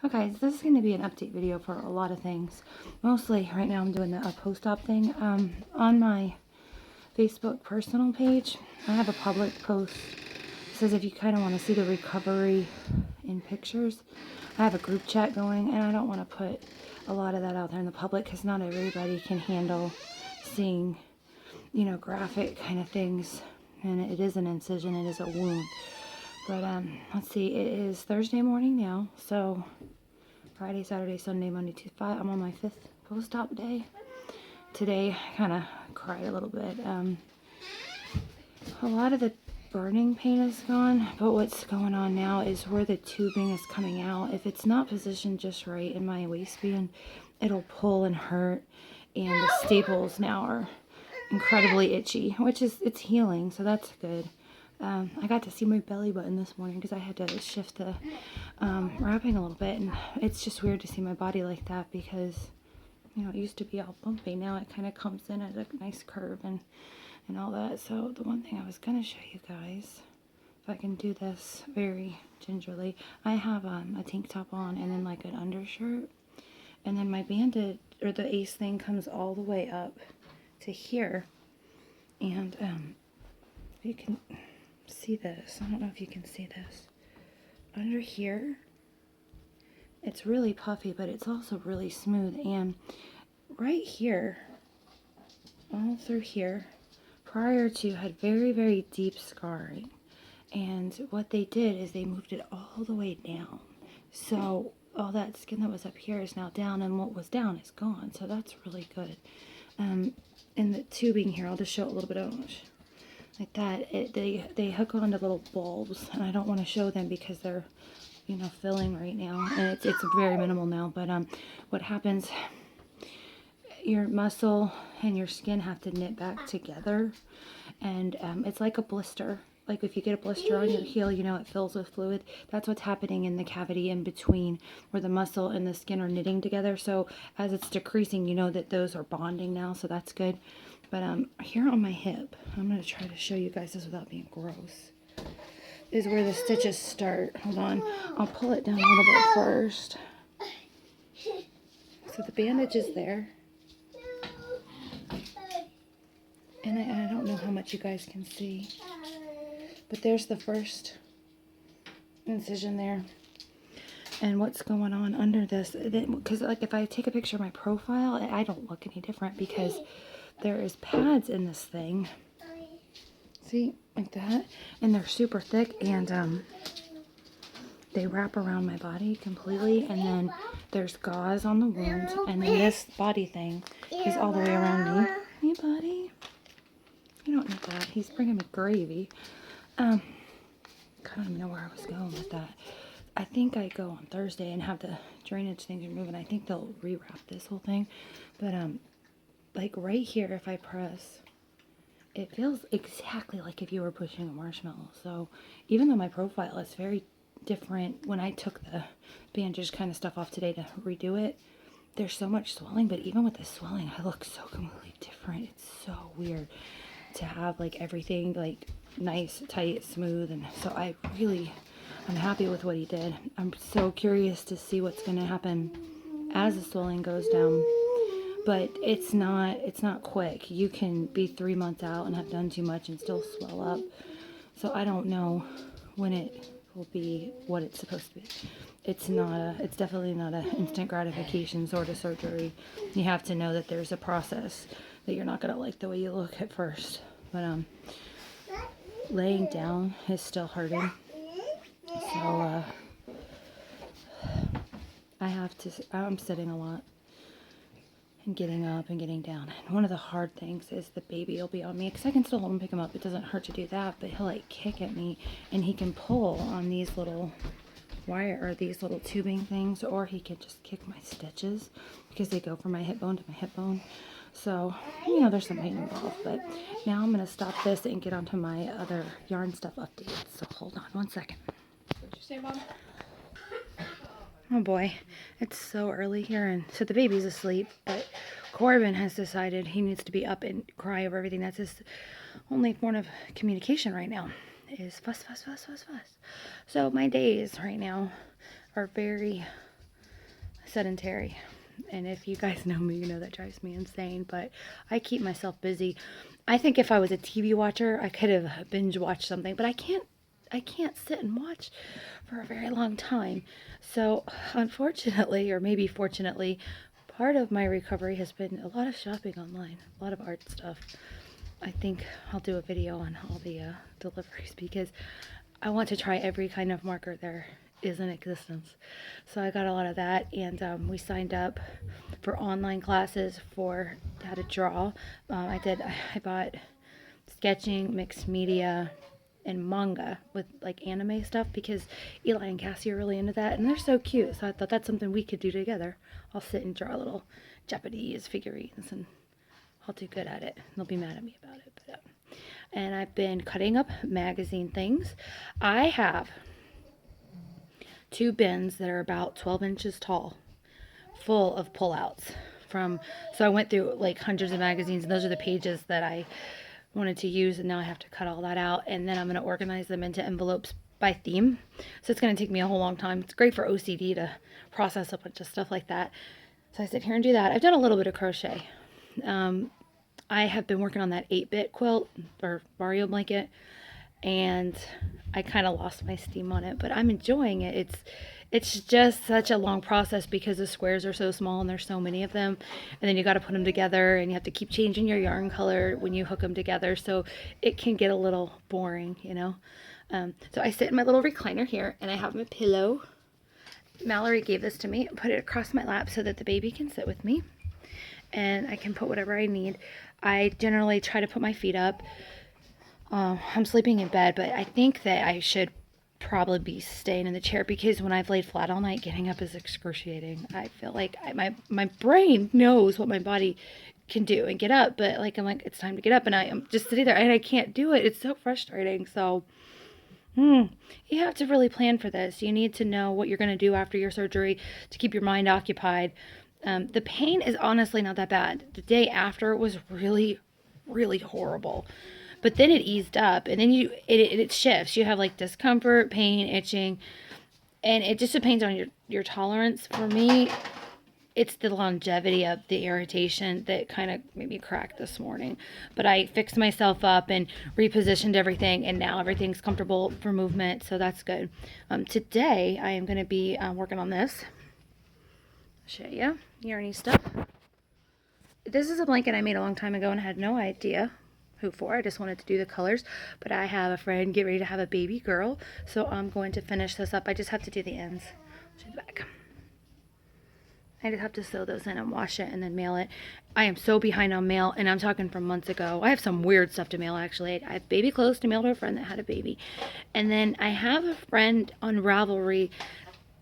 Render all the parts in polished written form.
Okay, so this is going to be an update video for a lot of things. Mostly, right now I'm doing the post-op thing. On my Facebook personal page, I have a public post. It says if you kind of want to see the recovery in pictures. I have a group chat going, and I don't want to put a lot of that out there in the public because not everybody can handle seeing, you know, graphic kind of things. And it is an incision, it is a wound. But let's see, it is Thursday morning now, so Friday, Saturday, Sunday, Monday, Tuesday, I'm on my 5th post-op day. Today, I kind of cried a little bit. A lot of the burning pain is gone, but what's going on now is where the tubing is coming out. If it's not positioned just right in my waistband, it'll pull and hurt, and the staples now are incredibly itchy, which is, it's healing, so that's good. I got to see my belly button this morning because I had to shift the wrapping a little bit, and it's just weird to see my body like that because, you know, it used to be all bumpy. Now it kind of comes in at a nice curve and all that. So the one thing I was going to show you guys, if I can do this very gingerly, I have a tank top on and then like an undershirt, and then my bandage or the ace thing comes all the way up to here, and you can see this. I don't know if you can see this. Under here, it's really puffy, but it's also really smooth. And right here, all through here, prior to, had very, very deep scarring. And what they did is they moved it all the way down. So all that skin that was up here is now down, and what was down is gone. So that's really good. And the tubing here, I'll just show it a little bit. Like that, they hook onto little bulbs, and I don't want to show them because they're, you know, filling right now, and it's very minimal now. But what happens, your muscle and your skin have to knit back together, and it's like a blister. Like if you get a blister on your heel, you know, it fills with fluid. That's what's happening in the cavity in between where the muscle and the skin are knitting together. So as it's decreasing, you know that those are bonding now, so that's good. But here on my hip, I'm going to try to show you guys this without being gross, is where the stitches start. Hold on. I'll pull it down a little bit first. So the bandage is there. And I don't know how much you guys can see, but there's the first incision there. And what's going on under this, because like if I take a picture of my profile, I don't look any different because there is pads in this thing. See, like that, and they're super thick, and they wrap around my body completely, and then there's gauze on the wound, and then this body thing is all the way around me. Hey, buddy. You don't need that. He's bringing me gravy. I don't even know where I was going with that. I think I go on Thursday and have the drainage things removed, and I think they'll rewrap this whole thing. But like right here, if I press, it feels exactly like if you were pushing a marshmallow. So even though my profile is very different, when I took the bandage kind of stuff off today to redo it, there's so much swelling, but even with the swelling, I look so completely different. It's so weird to have like everything like nice, tight, smooth, and so I'm happy with what he did. I'm so curious to see what's going to happen as the swelling goes down. But it's not quick. You can be 3 months out and have done too much and still swell up. So I don't know when it will be what it's supposed to be. It's definitely not an instant gratification sort of surgery. You have to know that there's a process, that you're not going to like the way you look at first. But laying down is still hurting. So I'm sitting a lot and getting up and getting down. And one of the hard things is the baby will be on me, because I can still hold him, pick him up. It doesn't hurt to do that, but he'll like kick at me, and he can pull on these little wire or these little tubing things, or he can just kick my stitches because they go from my hip bone to my hip bone. So, you know, there's some pain involved. But now I'm going to stop this and get onto my other yarn stuff updates. So hold on one second. What'd you say, Mom? Oh boy, it's so early here, and so the baby's asleep, but Corbin has decided he needs to be up and cry over everything. That's his only form of communication right now, is fuss, fuss, fuss, fuss, fuss. So my days right now are very sedentary. And if you guys know me, you know that drives me insane, but I keep myself busy. I think if I was a TV watcher, I could have binge watched something, but I can't sit and watch for a very long time. So unfortunately, or maybe fortunately, part of my recovery has been a lot of shopping online, a lot of art stuff. I think I'll do a video on all the deliveries because I want to try every kind of marker there is in existence. So I got a lot of that, and we signed up for online classes for how to draw. I bought sketching, mixed media, and manga with like anime stuff because Eli and Cassie are really into that, and they're so cute. So I thought that's something we could do together. I'll sit and draw little Japanese figurines, and I'll do good at it. They'll be mad at me about it, but and I've been cutting up magazine things. I have 2 bins that are about 12 inches tall, full of pullouts from. So I went through like hundreds of magazines, and those are the pages that I wanted to use, and now I have to cut all that out, and then I'm going to organize them into envelopes by theme. So it's going to take me a whole long time. It's great for OCD to process a bunch of stuff like that. So I sit here and do that. I've done a little bit of crochet. I have been working on that 8-bit quilt or Mario blanket, and I kind of lost my steam on it, but I'm enjoying it. It's just such a long process because the squares are so small and there's so many of them, and then you got to put them together, and you have to keep changing your yarn color when you hook them together, so it can get a little boring, you know. So I sit in my little recliner here, and I have my pillow. Mallory gave this to me. Put it across my lap so that the baby can sit with me, and I can put whatever I need. I generally try to put my feet up. I'm sleeping in bed, but I think that I should probably be staying in the chair because when I've laid flat all night, getting up is excruciating. I feel like my brain knows what my body can do and get up, but like I'm like, it's time to get up, and I am just sitting there and I can't do it. It's so frustrating. So you have to really plan for this. You need to know what you're going to do after your surgery to keep your mind occupied. The pain is honestly not that bad. The day after was really, really horrible. But then it eased up, and then it shifts. You have like discomfort, pain, itching, and it just depends on your tolerance. For me, it's the longevity of the irritation that kind of made me crack this morning. But I fixed myself up and repositioned everything, and now everything's comfortable for movement, so that's good. Today, I am going to be working on this. I'll show you yarny stuff. This is a blanket I made a long time ago and I had no idea who for. I just wanted to do the colors, but I have a friend get ready to have a baby girl, so I'm going to finish this up. I just have to do the ends. To the back. I just have to sew those in and wash it and then mail it. I am so behind on mail, and I'm talking from months ago. I have some weird stuff to mail, actually. I have baby clothes to mail to a friend that had a baby. And then I have a friend on Ravelry.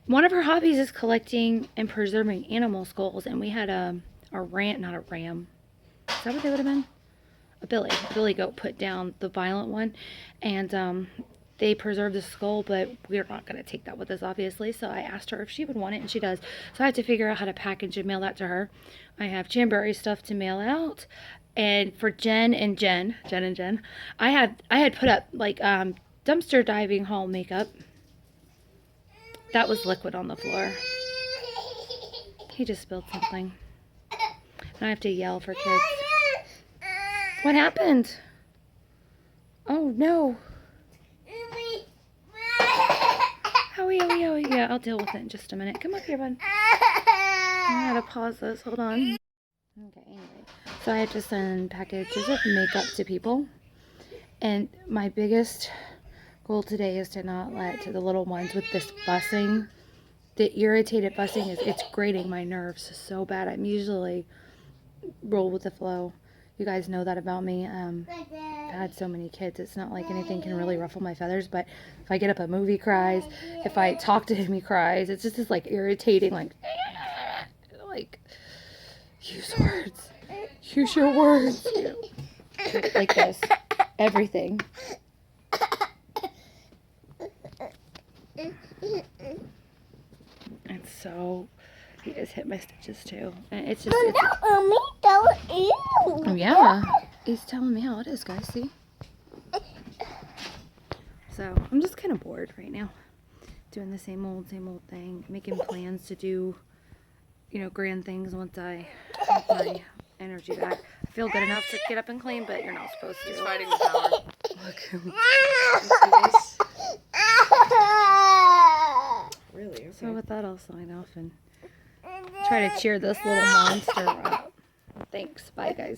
One of her hobbies is collecting and preserving animal skulls, and we had a not a ram. Is that what they would have been? A billy goat put down, the violent one, and they preserved the skull, but we're not going to take that with us, obviously. So I asked her if she would want it, and she does. So I have to figure out how to package and mail that to her. I have Jamboree stuff to mail out, and for Jen, I had put up like dumpster diving haul makeup. That was liquid on the floor. He just spilled something. And I have to yell for kids. What happened? Oh no. Howie. Yeah, I'll deal with it in just a minute. Come up here, bud. I gotta pause this. Hold on. Okay, anyway. So I have to send packages of makeup to people. And my biggest goal today is to not let the little ones with this fussing. The irritated fussing it's grating my nerves so bad. I'm usually roll with the flow. You guys know that about me. I've had so many kids. It's not like anything can really ruffle my feathers, but if I get up a movie, he cries. If I talk to him, he cries. It's just this like irritating, like use words. Use your words. Like this. Everything. And so he just hit my stitches too. And it's just yeah. He's telling me how it is, guys. See? So I'm just kind of bored right now. Doing the same old thing. Making plans to do you know, grand things once I have my energy back. I feel good enough to get up and clean, but you're not supposed to. He's fighting the power. Look. Really? Okay. So with that, I'll sign off and try to cheer this little monster up. Thanks. Bye, guys.